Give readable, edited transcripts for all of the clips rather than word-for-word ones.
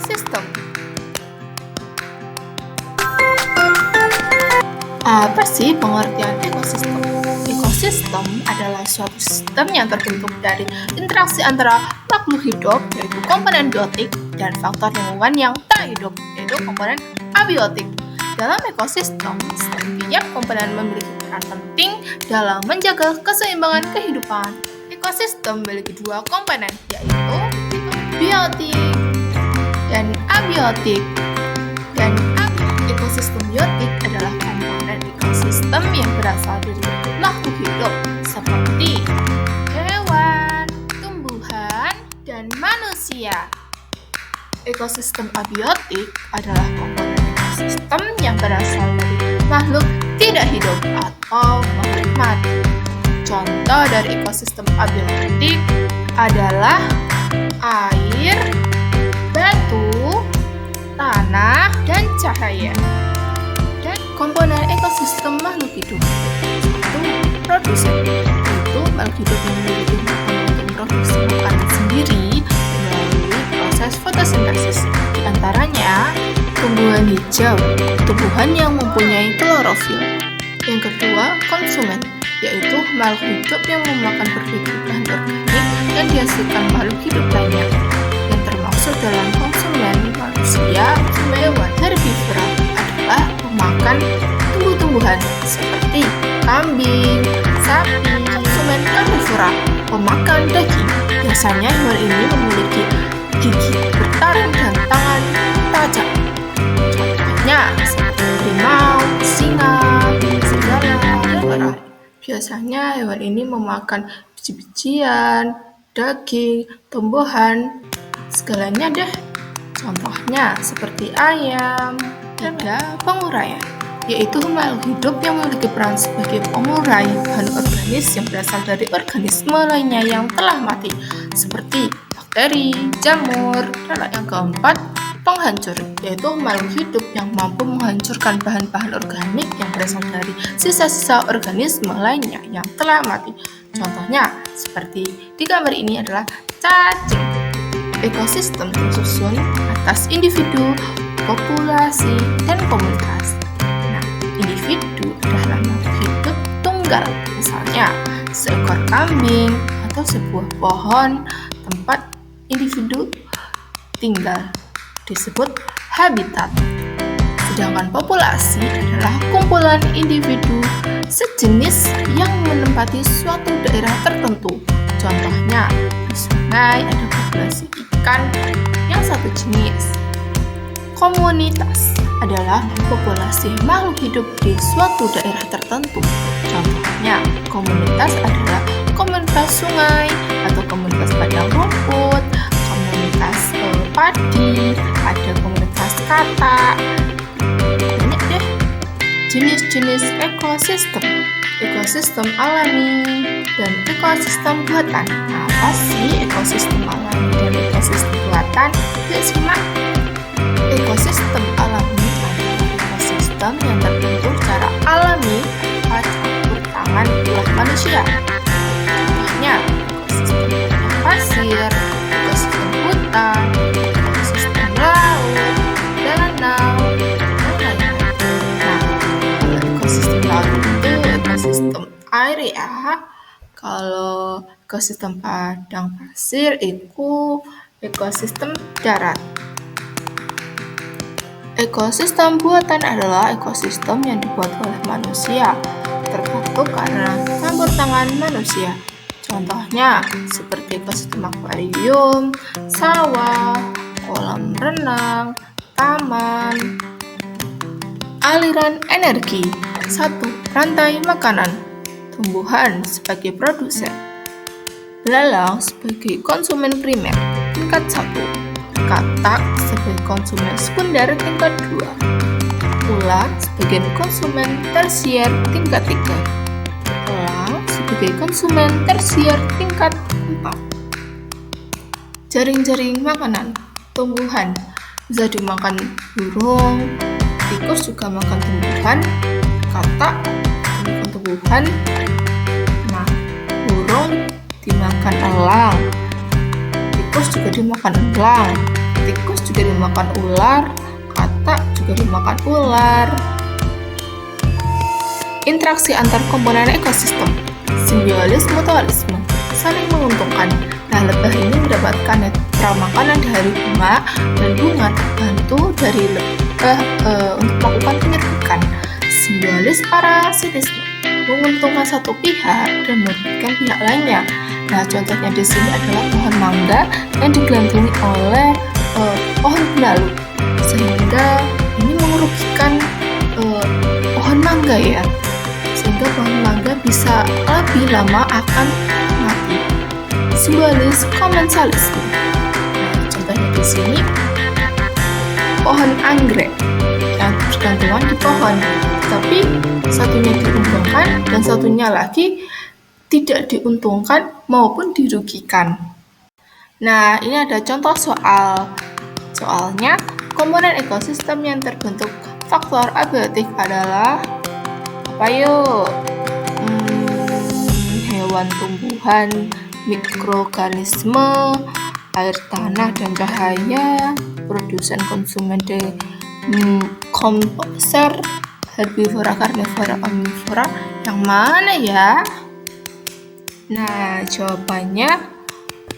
ekosistem. Apa sih pengertian ekosistem? Ekosistem adalah suatu sistem yang terbentuk dari interaksi antara makhluk hidup, yaitu komponen biotik, dan faktor lingkungan yang tak hidup, yaitu komponen abiotik. Dalam ekosistem, setiap komponen memiliki peran penting dalam menjaga keseimbangan kehidupan. Ekosistem memiliki dua komponen, yaitu biotik dan abiotik. Ekosistem biotik adalah komponen ekosistem yang berasal dari makhluk hidup seperti hewan, tumbuhan, dan manusia. Ekosistem abiotik adalah komponen ekosistem yang berasal dari makhluk tidak hidup atau makhluk mati. Contoh dari ekosistem abiotik adalah air, batu, tanah, dan cahaya. Dan komponen ekosistem makhluk hidup itu produsen, yaitu makhluk hidup yang memiliki makanan untuk memproduksi makanan sendiri melalui proses fotosintesis. Di antaranya tumbuhan hijau, tumbuhan yang mempunyai klorofil. Yang kedua, konsumen, yaitu makhluk hidup yang memakan berbagai bahan organik yang dihasilkan makhluk hidup lainnya. Yang termasuk dalam konsumen manusia, hewan herbivora adalah pemakan tumbuh-tumbuhan seperti kambing, sapi. Konsumen karnivora, pemakan daging. Biasanya hewan ini memiliki gigi bertaring dan tangan tajam. Contohnya seperti harimau, singa, serigala, dan lain-lain. Biasanya hewan ini memakan biji-bijian, daging, tumbuhan, segalanya deh. Contohnya seperti ayam. Tiga, penguraian, yaitu makhluk hidup yang memiliki peran sebagai pengurai bahan organis yang berasal dari organisme lainnya yang telah mati, seperti bakteri, jamur. Dan yang keempat, penghancur, yaitu makhluk hidup yang mampu menghancurkan bahan-bahan organik yang berasal dari sisa-sisa organisme lainnya yang telah mati. Contohnya seperti di gambar ini adalah cacing. Ekosistem tersusun atas individu, populasi, dan komunitas. Nah, individu adalah makhluk hidup tunggal, misalnya seekor kambing atau sebuah pohon tempat individu tinggal disebut habitat. Sedangkan populasi adalah kumpulan individu sejenis yang menempati suatu daerah tertentu. Contohnya, di sungai ada populasi ikan yang satu jenis. Komunitas adalah populasi makhluk hidup di suatu daerah tertentu. Contohnya, komunitas adalah komunitas sungai atau komunitas padang rumput, komunitas padi, ada komunitas katak. Banyak deh jenis-jenis ekosistem. Ekosistem alami dan ekosistem buatan. Apa sih ekosistem alami dan ekosistem buatan? Yuk simak. Ekosistem alami adalah ekosistem yang terbentuk secara alami tanpa campur tangan ulah manusia. Contohnya, ekosistem pasir, ekosistem hutan, ekosistem laut, danau, dan lain-lain. Nah, kalau ekosistem laut itu ekosistem air ya. Kalau ekosistem padang pasir itu ekosistem darat. Ekosistem buatan adalah ekosistem yang dibuat oleh manusia, terbentuk karena campur tangan manusia. Contohnya seperti ekosistem akuarium, sawah, kolam renang, taman. Aliran energi. 1. Rantai makanan. Tumbuhan sebagai produsen. Belalang sebagai konsumen primer tingkat 1. Katak sebagai konsumen sekunder tingkat 2. Ulat sebagai konsumen tersier tingkat 3. Elang sebagai konsumen tersier tingkat 4. Jaring-jaring makanan. Tumbuhan bisa dimakan burung, tikus juga makan tumbuhan, katak dimakan tumbuhan. Nah, burung dimakan elang, tikus juga dimakan elang, tikus juga dimakan ular, katak juga dimakan ular. Interaksi antar komponen ekosistem, simbiosis mutualisme, saling menguntungkan. Nah, lebah ini mendapatkan netra makanan dari bunga, dan bunga terbantu dari lebah untuk melakukan penyerbukan. Simbiosis parasitisme, menguntungkan satu pihak dan merugikan pihak lainnya. Nah, contohnya di sini adalah pohon mangga yang digelandrungi oleh pohon benalu, sehingga ini merugikan pohon mangga ya, sehingga pohon mangga bisa lebih lama akan mati. Simbiosis komensalisme. Nah, contohnya di sini pohon anggrek yang bergantungan di pohon, tapi satunya diuntungkan dan satunya lagi tidak diuntungkan maupun dirugikan. Nah, ini ada contoh soalnya komponen ekosistem yang terbentuk faktor abiotik adalah apa yuk? Hewan, tumbuhan, mikroorganisme, air tanah dan cahaya, produsen konsumen komposer, herbivora, karnivora, omnivora. Yang mana ya? Nah, jawabannya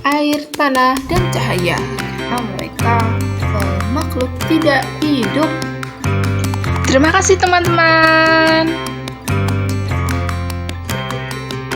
air, tanah, dan cahaya, karena mereka makhluk tidak hidup. Terima kasih teman-teman.